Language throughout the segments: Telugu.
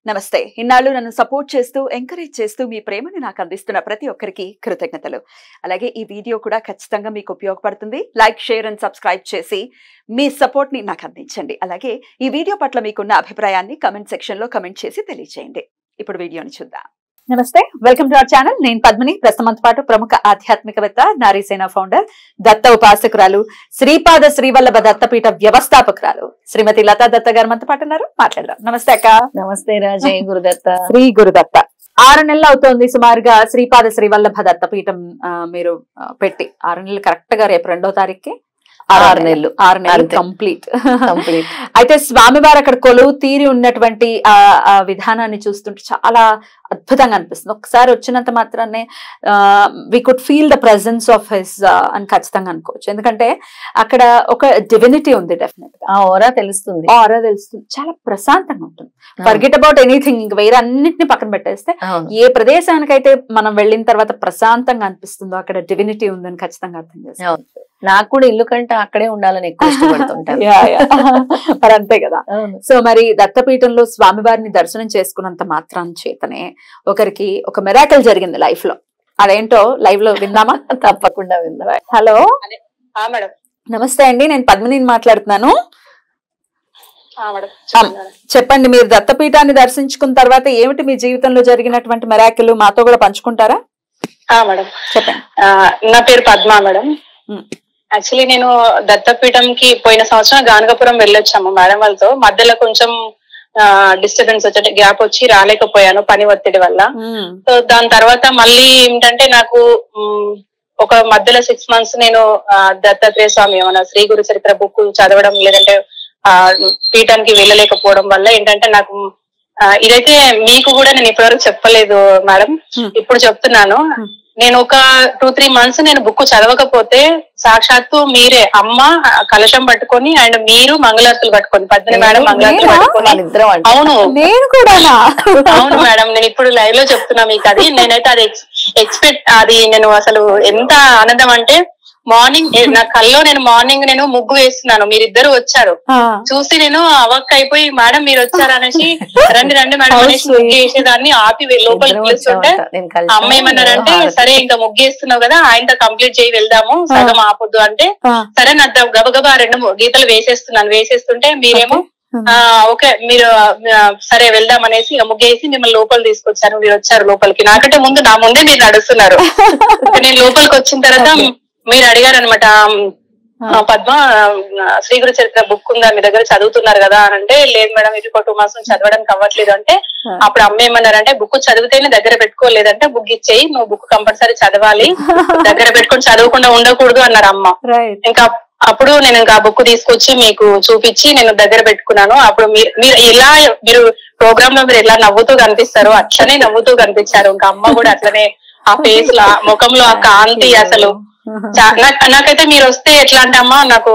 నమస్తే. ఇన్నాళ్ళు నన్ను సపోర్ట్ చేస్తూ ఎంకరేజ్ చేస్తూ మీ ప్రేమని నాకు అందిస్తున్న ప్రతి ఒక్కరికి కృతజ్ఞతలు. అలాగే ఈ వీడియో కూడా ఖచ్చితంగా మీకు ఉపయోగపడుతుంది. లైక్, షేర్ అండ్ సబ్స్క్రైబ్ చేసి మీ సపోర్ట్ ని నాకు అందించండి. అలాగే ఈ వీడియో పట్ల మీకున్న అభిప్రాయాన్ని కమెంట్ సెక్షన్ లో కమెంట్ చేసి తెలియజేయండి. ఇప్పుడు వీడియోని చూద్దాం. నమస్తే, వెల్కమ్ టు అవర్ ఛానల్. నేను పద్మిని. ప్రస్తుతంతో పాటు ప్రముఖ ఆధ్యాత్మికవేత్త, నారీసేన ఫౌండర్, దత్త ఉపాసకురాలు, శ్రీపాద శ్రీవల్లభ దత్తపీఠ వ్యవస్థాపకురాలు శ్రీమతి లతా దత్త గారు మనతో పాటు ఉన్నారు. మాట్లాడదాం. నమస్తే అక్క. నమస్తే రాజే. గురుదత్త. శ్రీ గురుదత్త. 6 నెలలు అవుతోంది సుమారుగా శ్రీపాద శ్రీవల్లభ దత్తపీఠం మీరు పెట్టి. 6 నెలలు కరెక్ట్ గా రేపు 2వ తారీఖుకి 6 నెలలు కంప్లీట్. అయితే స్వామివారు అక్కడ కొలువు తీరి ఉన్నటువంటి ఆ విధానాన్ని చూస్తుంటే చాలా అద్భుతంగా అనిపిస్తుంది. ఒకసారి వచ్చినంత మాత్రాన్ని we could feel the presence of his అని ఖచ్చితంగా అనుకోవచ్చు. ఎందుకంటే అక్కడ ఒక డివినిటీ ఉంది. డెఫినెట్ గా ఆరా తెలుస్తుంది. చాలా ప్రశాంతంగా ఉంటుంది. Forget about anything. ఇంక వేరే అన్నిటిని పక్కన పెట్టేస్తే ఏ ప్రదేశానికైతే మనం వెళ్ళిన తర్వాత ప్రశాంతంగా అనిపిస్తుందో అక్కడ డివినిటీ ఉందని ఖచ్చితంగా అర్థం చేస్తాం. నాకు కూడా ఇల్లు కంటే అక్కడే ఉండాలని ఎక్కువ ఇష్టపడుతుంటాను. మరి అంతే కదా. సో మరి దత్తపీఠంలో స్వామివారిని దర్శనం చేసుకున్నంత మాత్రం చేతనే ఒకరికి ఒక మిరాకిల్ జరిగింది లైఫ్ లో. అదేంటో లైవ్ లో విందామా? తప్పకుండా విందాం. Hello madam. నమస్తే అండి, నేను పద్మినిని మాట్లాడుతున్నాను. చెప్పండి, మీరు దత్తపీఠాన్ని దర్శించుకున్న తర్వాత ఏమిటి మీ జీవితంలో జరిగినటువంటి మిరాకిల్ మాతో కూడా పంచుకుంటారా? మేడం చెప్పండి. నా పేరు పద్మ మేడం. యాక్చువల్లీ నేను దత్తపీఠంకి పోయిన సంవత్సరం గానగాపురం వెళ్ళొచ్చాము మేడం వాళ్ళతో. మధ్యలో కొంచెం డిస్టర్బెన్స్ వచ్చి గ్యాప్ వచ్చి రాలేకపోయాను పని ఒత్తిడి వల్ల. సో దాని తర్వాత మళ్ళీ ఏంటంటే నాకు ఒక మధ్యలో 6 months నేను దత్తాత్రేయ స్వామి మన శ్రీ గురు చరిత్ర బుక్ చదవడం లేదంటే పీఠానికి వెళ్ళలేకపోవడం వల్ల ఏంటంటే నాకు ఇదైతే మీకు కూడా నేను ఇప్పటివరకు చెప్పలేదు మేడం, ఇప్పుడు చెప్తున్నాను. నేను ఒక 2-3 months నేను బుక్ చదవకపోతే సాక్షాత్తు మీరే అమ్మ కలశం పట్టుకొని అండ్ మీరు మంగళారతులు పట్టుకొని పద్మిని మేడం మంగళారతులు పట్టుకొని. అవును నేను కూడా. అవును మేడం, నేను ఇప్పుడు లైవ్ లో చెప్తున్నా మీకు. అది నేనైతే అది అది నేను అసలు ఎంత ఆనందం అంటే మార్నింగ్ నా కల్లో నేను మార్నింగ్ నేను ముగ్గు వేస్తున్నాను, మీరిద్దరు వచ్చారు. చూసి నేను అవక్ అయిపోయి మేడం మీరు వచ్చారు అనేసి రండి మేడం అనేసి ముగ్గు వేసేదాన్ని ఆపి లోపలికి పిలుస్తుంటే అమ్మ ఏమన్నారంటే సరే ఇంకా ముగ్గు వేస్తున్నావు కదా ఆయనతో కంప్లీట్ చేయి వెళ్దాము, సగం ఆపొద్దు అంటే సరే నా గబగబా 2 గీతలు వేసేస్తుంటే మీరేమో ఓకే మీరు సరే వెళ్దాం అనేసి ముగ్గేసి మిమ్మల్ని లోపలి తీసుకొచ్చారు. మీరు వచ్చారు లోపలికి, నాకంటే ముందు నా ముందే మీరు నడుస్తున్నారు. నేను లోపలికి వచ్చిన తర్వాత మీరు అడిగారు అనమాట, పద్మ శ్రీ గురు చరిత్ర బుక్ ఉందా మీ దగ్గర, చదువుతున్నారు కదా అని అంటే లేదు మేడం ఇది 2 months చదవడానికి అవ్వట్లేదు అంటే అప్పుడు అమ్మ ఏమన్నారంటే బుక్ చదివితేనే దగ్గర పెట్టుకోలేదంటే బుక్ ఇచ్చేయి, నువ్వు బుక్ కంపల్సరీ చదవాలి, దగ్గర పెట్టుకొని చదవకుండా ఉండకూడదు అన్నారు అమ్మ. ఇంకా అప్పుడు నేను ఇంకా బుక్ తీసుకొచ్చి మీకు చూపించి నేను దగ్గర పెట్టుకున్నాను. అప్పుడు మీరు ఎలా మీరు ప్రోగ్రామ్ లో మీరు ఎలా నవ్వుతూ కనిపిస్తారో అట్లనే నవ్వుతూ కనిపించారు. ఇంకా అమ్మ కూడా అట్లనే ఆ ఫేస్ లో ముఖంలో ఆ కాంతి అసలు నాకైతే మీరు వస్తే ఎట్లా అంటే అమ్మా నాకు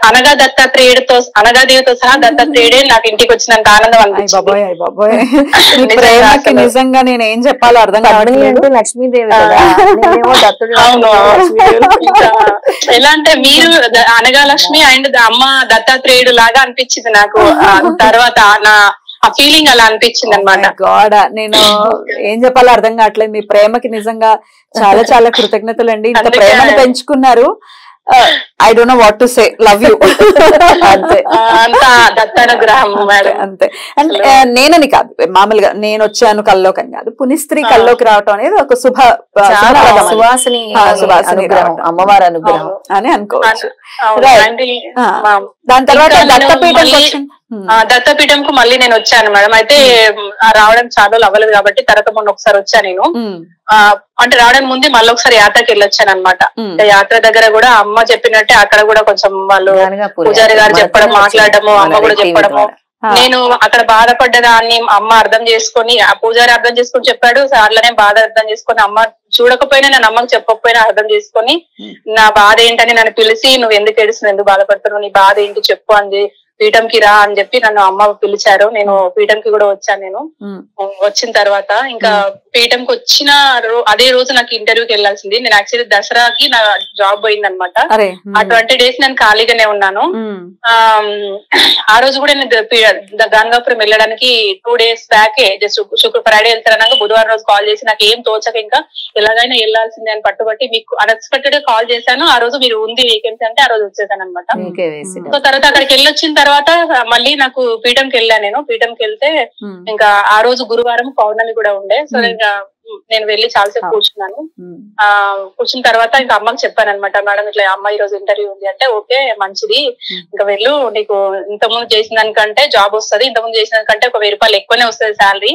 అనగా దత్తాత్రేయుడితో అనగాదేవితో సహా దత్తాత్రేయుడే నాకు ఇంటికి వచ్చినంత ఆనందం అనిపించింది. నిజంగా నేను ఏం చెప్పాలో అర్థం కావట్లేదు. లక్ష్మీదేవి. అవును, ఎలా అంటే మీరు అనగా లక్ష్మి అండ్ అమ్మ దత్తాత్రేయుడు లాగా అనిపించింది నాకు. తర్వాత ఆ ఫీలింగ్ అలా అనిపించింది అనమాట. గాడ్, నేను ఏం చెప్పాలో అర్థం కావట్లేదు. మీ ప్రేమకి నిజంగా చాలా చాలా కృతజ్ఞతలు అండి. ఇంత ప్రేమను పెంచుకున్నారు. I don't know what to say, love you. అంతే, అంతా దత్తానుగ్రహం మేడం. అంతే. అంటే నేనని కాదు, మామూలుగా నేను వచ్చాను కల్లోకి అని కాదు, పునిస్త్రీ కల్లోకి రావటం అనేది ఒక సువాసిని అమ్మవారి అనుగ్రహం అని అనుకోవచ్చు. దాని తర్వాత దత్తపీఠంకు మళ్ళీ నేను వచ్చాను మేడం. అయితే రావడం చాలా అవ్వలేదు కాబట్టి తర్వాత మొన్న ఒకసారి వచ్చా నేను. అంటే రావడానికి ముందే మళ్ళీ ఒకసారి యాత్రకి వెళ్ళొచ్చాను అనమాట. యాత్ర దగ్గర కూడా అమ్మ చెప్పినట్టే అక్కడ కూడా కొంచెం వాళ్ళు పూజారి గారు చెప్పడం మాట్లాడము అమ్మ కూడా చెప్పడము, నేను అక్కడ బాధపడ్డదాన్ని అమ్మ అర్థం చేసుకొని ఆ పూజారి అర్థం చేసుకొని చెప్పాడు. అట్లనే బాధ అర్థం చేసుకొని అమ్మ చూడకపోయినా నేను అమ్మకి చెప్పకపోయినా అర్థం చేసుకొని నా బాధ ఏంటని నన్ను పిలిచి నువ్వు ఎందుకు ఏడుస్తున్నావు, ఎందుకు బాధపడుతున్నావు, నీ బాధ ఏంటి చెప్పు అని పీఠంకి రా అని చెప్పి నన్ను అమ్మ పిలిచారు. నేను పీఠంకి కూడా వచ్చాను. నేను వచ్చిన తర్వాత ఇంకా పీఠంకి వచ్చిన అదే రోజు నాకు ఇంటర్వ్యూకి వెళ్లాల్సింది. నేను యాక్చువల్లీ దసరాకి నా జాబ్ పోయింది అనమాట. ఆ 20 days నేను ఖాళీగానే ఉన్నాను. ఆ రోజు కూడా నేను గాన్గాపురం వెళ్ళడానికి 2 days బ్యాకే జస్ట్ ఫ్రైడే వెళ్తారన్నాక బుధవారం రోజు కాల్ చేసి నాకు ఏం తోచక ఇంకా ఎలాగైనా వెళ్లాల్సిందే అని పట్టుబట్టి మీకు అన్ఎక్స్పెక్టెడ్ గా కాల్ చేశాను. ఆ రోజు మీరు ఉంది వేకెన్సీ అంటే ఆ రోజు వచ్చేసాను అనమాట. సో తర్వాత అక్కడికి వెళ్ళొచ్చిన తర్వాత మళ్ళీ నాకు పీఠంకి వెళ్ళాను. నేను పీఠంకి వెళ్తే ఇంకా ఆ రోజు గురువారం పౌర్ణమి కూడా ఉండే. సో ఇంకా నేను వెళ్ళి చాలాసేపు కూర్చున్నాను. కూర్చున్న తర్వాత ఇంకా అమ్మకి చెప్పాను అనమాట, మేడం ఇట్లా అమ్మ ఈ రోజు ఇంటర్వ్యూ ఉంది అంటే ఓకే మంచిది ఇంకా వెళ్ళు, నీకు ఇంతకుముందు చేసిన దానికంటే జాబ్ వస్తుంది, ఇంతకుముందు చేసిన దానికంటే ఒక 1000 రూపాయలు ఎక్కువనే వస్తుంది శాలరీ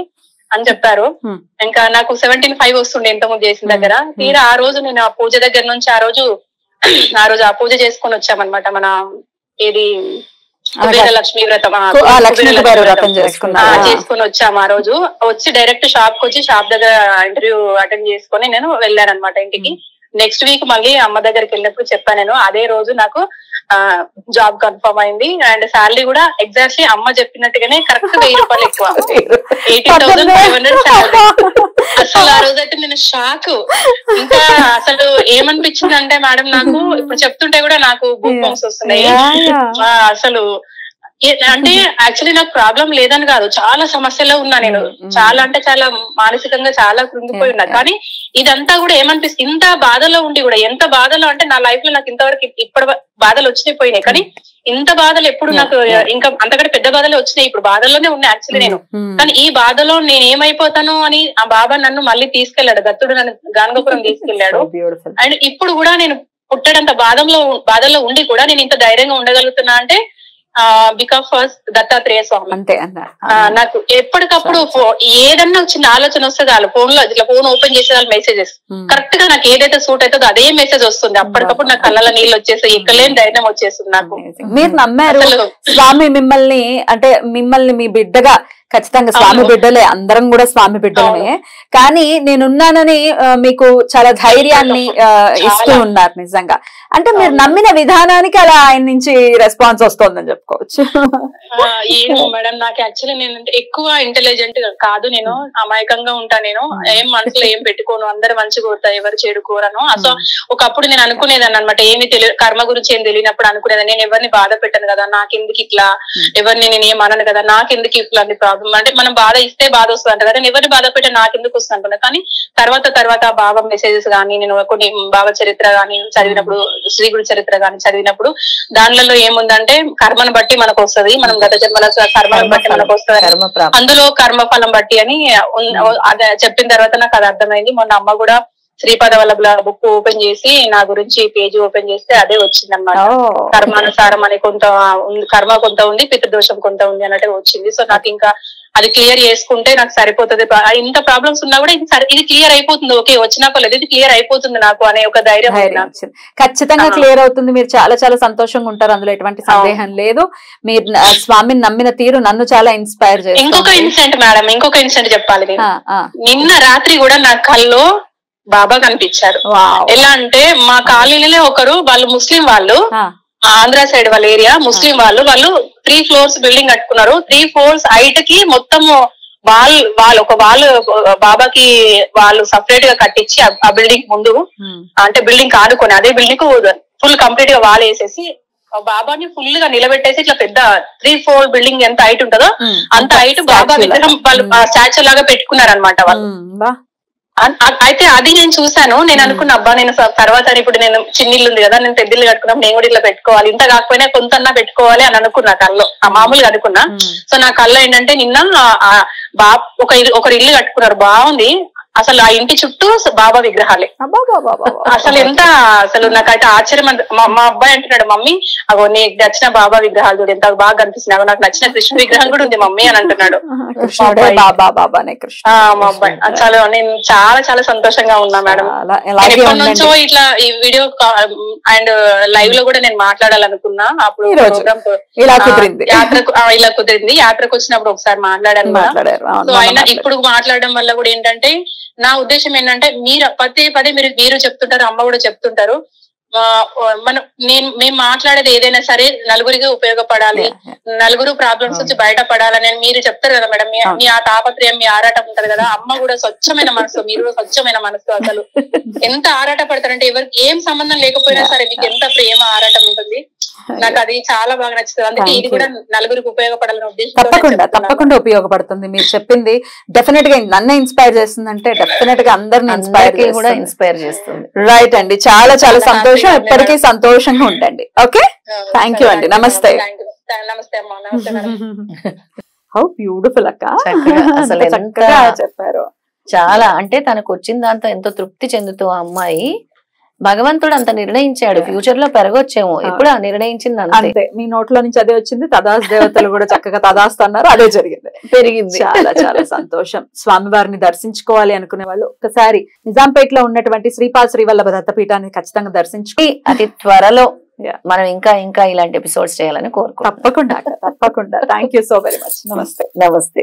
అని చెప్పారు. ఇంకా నాకు 17,500 వస్తుండే ఇంతకుముందు చేసిన దగ్గర. తీరా ఆ రోజు నేను ఆ పూజ దగ్గర నుంచి ఆ రోజు ఆ పూజ చేసుకొని వచ్చామన్నమాట. మన ఏది లక్ష్మీ వ్రతం చేసుకుని వచ్చాము. ఆ రోజు వచ్చి డైరెక్ట్ షాప్ కి వచ్చి షాప్ దగ్గర ఇంటర్వ్యూ అటెండ్ చేసుకుని నేను వెళ్ళాను అనమాట ఇంటికి. నెక్స్ట్ వీక్ మళ్ళీ అమ్మ దగ్గరికి వెళ్ళినప్పుడు చెప్పాను నేను. అదే రోజు నాకు జాబ్ కన్ఫర్మ్ అయింది అండ్ శాలరీ కూడా ఎగ్జాక్ట్లీ అమ్మ చెప్పినట్టుగానే కరెక్ట్ 1000 రూపాయలు ఎక్కువ, 18,500 శాలరీ. అసలు ఆ రోజు అయితే నేను షాక్. ఇంకా అసలు ఏమనిపించింది అంటే మేడం నాకు ఇప్పుడు చెప్తుంటే కూడా నాకు గూస్ బంప్స్ వస్తున్నాయి. అసలు అంటే యాక్చువల్లీ నాకు ప్రాబ్లం లేదని కాదు, చాలా సమస్యలో ఉన్నా నేను. చాలా అంటే చాలా మానసికంగా చాలా కృంగిపోయి ఉన్నా. కానీ ఇదంతా కూడా ఏమనిపిస్తుంది, ఇంత బాధలో ఉండి కూడా, ఎంత బాధలో అంటే నా లైఫ్ లో నాకు ఇంతవరకు ఇప్పటి బాధలు వచ్చినాయి పోయినాయి, కానీ ఇంత బాధలు ఎప్పుడు నాకు ఇంకా అంతకంటే పెద్ద బాధలే వచ్చినాయి. ఇప్పుడు బాధల్లోనే ఉన్నాయి యాక్చువల్లీ నేను. కానీ ఈ బాధలో నేను ఏమైపోతాను అని ఆ బాబా నన్ను మళ్ళీ తీసుకెళ్లాడు. దత్తుడు నన్ను గాన్గాపురం తీసుకెళ్లాడు. అండ్ ఇప్పుడు కూడా నేను పుట్టడంత బాధల్లో ఉండి కూడా నేను ఇంత ధైర్యంగా ఉండగలుగుతున్నా అంటే బికాస్ ఫస్ట్ దత్తాత్రేయ స్వామి. అంతే నాకు ఎప్పటికప్పుడు ఏదన్నా చిన్న ఆలోచన వస్తే చాలు ఫోన్ లో ఇట్లా ఫోన్ ఓపెన్ చేసే వాళ్ళు మెసేజెస్ కరెక్ట్ గా నాకు ఏదైతే సూట్ అవుతుందో అదే మెసేజ్ వస్తుంది. అప్పటికప్పుడు నాకు కళ్ళలో నీళ్ళు వచ్చేస్తాయి, ఎక్కలేని ధైర్యం వచ్చేస్తుంది నాకు. మీరు నమ్మారు స్వామి మిమ్మల్ని, అంటే మిమ్మల్ని మీ బిడ్డగా, ఖచ్చితంగా స్వామి బిడ్డలే, అందరం కూడా స్వామి బిడ్డలమే. కానీ నేనున్నానని మీకు చాలా ధైర్యాన్ని ఇస్తూ ఉన్నారు నిజంగా. అంటే మీరు నమ్మిన విధానానికి అలా ఆయన నుంచి రెస్పాన్స్ వస్తుందని చెప్పుకోవచ్చు. ఏమో మేడం, నాకు యాక్చువల్లీ నేను ఎక్కువ ఇంటెలిజెంట్ కాదు, నేను అమాయకంగా ఉంటా. నేను ఏం మనసులో ఏం పెట్టుకోను, అందరు మంచిగా కోరుతా, ఎవరు చెడుకోరను. సో ఒకప్పుడు నేను అనుకునేదాన్ని అనమాట, ఏమి తెలియదు, కర్మ గురించి ఏం తెలియనప్పుడు అనుకునేదాన్ని నేను ఎవరిని బాధ పెట్టను కదా, నాకెందుకు ఇట్లా, ఎవరిని నేను ఏం అనను కదా, నాకెందుకు ఇట్లాంటి ప్రాబ్లం, అంటే మనం బాధ ఇస్తే బాధ వస్తుంది అంట కదా, నేను ఎవరిని బాధ పెట్టే నాకెందుకు వస్తుంది అనుకున్నా. కానీ తర్వాత బాబా మెసేజెస్ గానీ, నేను కొన్ని బాబా చరిత్ర గానీ చదివినప్పుడు, శ్రీ గురు చరిత్ర గానీ చదివినప్పుడు దానిలో ఏముందంటే కర్మను బట్టి మనకు వస్తుంది, మనం గత జన్మల కర్మను బట్టి మనకు వస్తుంది, అందులో కర్మఫలం బట్టి అని అదే చెప్పిన తర్వాత నాకు అది అర్థమైంది. మొన్న అమ్మ కూడా శ్రీపాద వల్లభుల బుక్ ఓపెన్ చేసి నా గురించి పేజీ ఓపెన్ చేస్తే అదే వచ్చింది అన్నమాట. కర్మానుసారం అని కొంత కర్మ కొంత ఉంది, పితృదోషం కొంత ఉంది అన్నట్టుగా వచ్చింది. సో నాకు ఇంకా అది క్లియర్ చేసుకుంటే నాకు సరిపోతుంది. ఇంత ప్రాబ్లమ్స్ ఉన్నా కూడా ఇది క్లియర్ అయిపోతుంది, ఓకే వచ్చినా పర్లేదు, ఇది క్లియర్ అయిపోతుంది నాకు అనే ఒక ధైర్యం ఖచ్చితంగా క్లియర్ అవుతుంది. మీరు చాలా చాలా సంతోషంగా ఉంటారు, అందులో ఎటువంటి సందేహం లేదు. మీరు స్వామిని నమ్మిన తీరు నన్ను చాలా ఇన్స్పైర్ చేస్తుంది. ఇంకొక ఇన్సిడెంట్ చెప్పాలి. నిన్న రాత్రి కూడా నా కల్లో బాబా కనిపించారు. ఎలా అంటే మా కాలనీలోనే ఒకరు, వాళ్ళు ముస్లిం వాళ్ళు, ఆంధ్ర సైడ్ వాళ్ళ ఏరియా ముస్లిం వాళ్ళు 3 floors బిల్డింగ్ కట్టుకున్నారు. 3 floors హైట్ కి మొత్తం ఒక వాళ్ళు బాబాకి వాళ్ళు సపరేట్ గా కట్టించి ఆ బిల్డింగ్ ముందు, అంటే బిల్డింగ్ ఆడుకొని అదే బిల్డింగ్ ఫుల్ కంప్లీట్ గా వాల్ వేసేసి బాబాని ఫుల్ గా నిలబెట్టేసి ఇట్లా పెద్ద 3 floor బిల్డింగ్ ఎంత హైట్ ఉంటుందో అంత హైట్ బాబా విగ్రహం వాళ్ళు స్టాచ్యూ లాగా పెట్టుకున్నారు అనమాట వాళ్ళు. అయితే అది నేను చూసాను. నేను అనుకున్నా అబ్బా నేను తర్వాత ఇప్పుడు నేను చిన్నిల్లు ఉంది కదా, నేను పెద్దిల్లు కట్టుకున్నా, నేను కూడా ఇట్లా పెట్టుకోవాలి, ఇంత కాకపోయినా కొంతన్నా పెట్టుకోవాలి అని అనుకున్నా కల్లో, మామూలుగా అనుకున్నా. సో నా కల్లో ఏంటంటే నిన్న ఒకరు ఇల్లు కట్టుకున్నారు, బాగుంది. అసలు ఆ ఇంటి చుట్టూ బాబా విగ్రహాలే. అసలు నాకైతే ఆశ్చర్యం. మా అబ్బాయి అంటున్నాడు, మమ్మీ అగో నీకు నచ్చిన బాబా విగ్రహాలు చూడు ఎంత బాగా కనిపిస్తున్నాయి, నాకు నచ్చిన కృష్ణ విగ్రహం కూడా ఉంది మమ్మీ అని అంటున్నాడు మా అబ్బాయి. అసలు నేను చాలా చాలా సంతోషంగా ఉన్నా మేడం. ఎప్పటి నుంచో ఇట్లా ఈ వీడియో అండ్ లైవ్ లో కూడా నేను మాట్లాడాలనుకున్నా. అప్పుడు ప్రోగ్రామ్ ఇలా కుదిరింది. యాత్రకు వచ్చినప్పుడు ఒకసారి మాట్లాడాను. సో అయినా ఇప్పుడు మాట్లాడడం వల్ల కూడా ఏంటంటే నా ఉద్దేశం ఏంటంటే, మీరు పదే మీరు చెప్తుంటారు, అమ్మ కూడా చెప్తుంటారు, మేము మాట్లాడేది ఏదైనా సరే నలుగురికి ఉపయోగపడాలి, నలుగురు ప్రాబ్లమ్స్ నుంచి బయటపడాలని మీరు చెప్తారు కదా మేడం. మీ ఆ తాపత్రయం, మీ ఆరాటం ఉంటది కదా. అమ్మ కూడా స్వచ్ఛమైన మనసు, మీరు కూడా స్వచ్ఛమైన మనసు. అసలు ఎంత ఆరాట పడతారంటే ఎవరికి ఏం సంబంధం లేకపోయినా సరే మీకు ఎంత ప్రేమ ఆరాటం ఉంటుంది. నాకు అది చాలా బాగా నచ్చుతుంది. అందుకే ఇది కూడా నలుగురికి ఉపయోగపడాలని ఉద్దేశం. తప్పకుండా ఉపయోగపడుతుంది. మీరు చెప్పింది డెఫినెట్ గా నన్ను ఇన్స్పైర్ చేస్తుందంటే డెఫినెట్ గా అందరిని ఇన్స్పైర్ చేస్తుంది. రైట్ అండి, చాలా చాలా సంతోషం. ఎప్పటికీ సంతోషంగా ఉండండి. ఓకే, థ్యాంక్ యూ అండి. నమస్తే. నమస్తే అమ్మా. నమస్తే. హౌ బ్యూటిఫుల్ అక్క, అసలు చక్కగా చెప్పారు. చాలా అంటే తనకు వచ్చిన దాంతో ఎంతో తృప్తి చెందుతూ ఆ అమ్మాయి, భగవంతుడు అంత నిర్ణయించాడు. ఫ్యూచర్ లో పెరగొచ్చేమో, ఇప్పుడు ఆ నిర్ణయించింది అంతే. మీ నోట్లో నుంచి అదే వచ్చింది. తదాస్ దేవతలు కూడా చక్కగా తదాస్తు అన్నారు, అదే జరిగింది, పెరిగింది. చాలా చాలా సంతోషం. స్వామివారిని దర్శించుకోవాలి అనుకునే వాళ్ళు ఒక్కసారి నిజాంపేటలో ఉన్నటువంటి శ్రీపాల్ శ్రీవల్లభ దత్తపీఠాన్ని ఖచ్చితంగా దర్శించుకుని అతి త్వరలో మనం ఇంకా ఇలాంటి ఎపిసోడ్స్ చేయాలని కోరుకుంటున్నాం. తప్పకుండా. Thank you so very much. నమస్తే. నమస్తే.